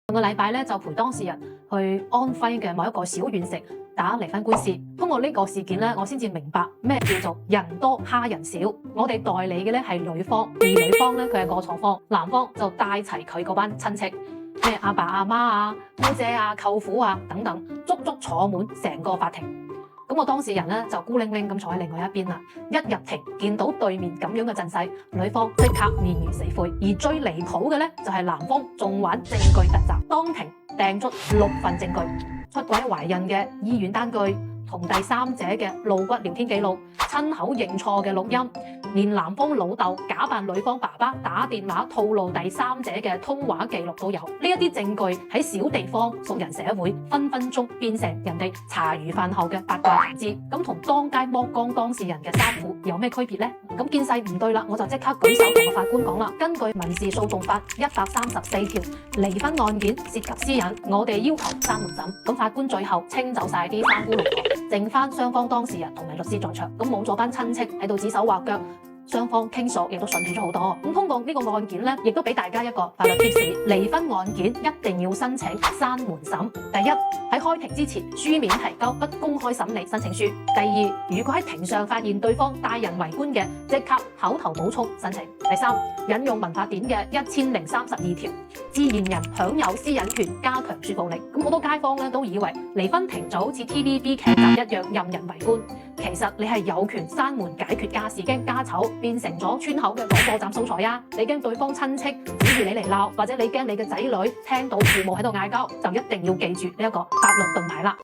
上個禮拜咧就陪當事人去安徽嘅某一個小縣城打離婚官司。通過呢個事件咧，我先至明白咩叫做人多蝦人少。我哋代理嘅咧係女方，而女方咧佢係過錯方，男方就帶齊佢嗰班親戚，咩阿爸阿媽啊、姑姐啊、舅父啊等等，足足坐滿成個法庭。咁我當事人咧就孤零零咁坐喺另外一邊啦。一入庭見到對面咁樣嘅陣勢，女方即刻面如死灰。而最離譜嘅咧就係男方仲玩證據突襲，當庭掟出6份證據：出軌懷孕嘅醫院單據、同第三者嘅露骨聊天記錄、親口認錯嘅錄音，連男方老豆假扮女方爸爸打電話套路第三者嘅通話記錄都有。呢一啲證據喺小地方熟人社會分分鐘變成人哋茶餘飯後嘅八卦談資。咁同當街剝光當事人嘅衫褲有咩區別呢？咁見勢唔對啦，我就即刻舉手同個法官講啦。根據民事訴訟法134條，離婚案件涉及私隱，我哋要求閂門審。咁法官最後清走晒啲三姑六婆，剩翻雙方當事人同埋律師在場，咁冇咗班親戚喺度指手畫腳。雙方傾訴亦都順利咗好多。咁通過呢個案件咧，亦都俾大家一個法律貼士：離婚案件一定要申請閂門審。第一，喺開庭之前書面提交不公開審理申請書；第二，如果喺庭上發現對方帶人圍觀嘅，即刻口頭補充申請；第三，引用民法典嘅1032條，自然人享有私隱權，加強說暴力。咁好多街坊咧都以為離婚庭就好似 TVB 劇集一樣任人圍觀，其實你係有權閂門解決家事，驚家醜變成咗村口嘅廣播站素材啊！你驚對方親戚指住你嚟鬧，或者你驚你嘅仔女聽到父母喺度嗌交，就一定要記住呢一個法律盾牌啦。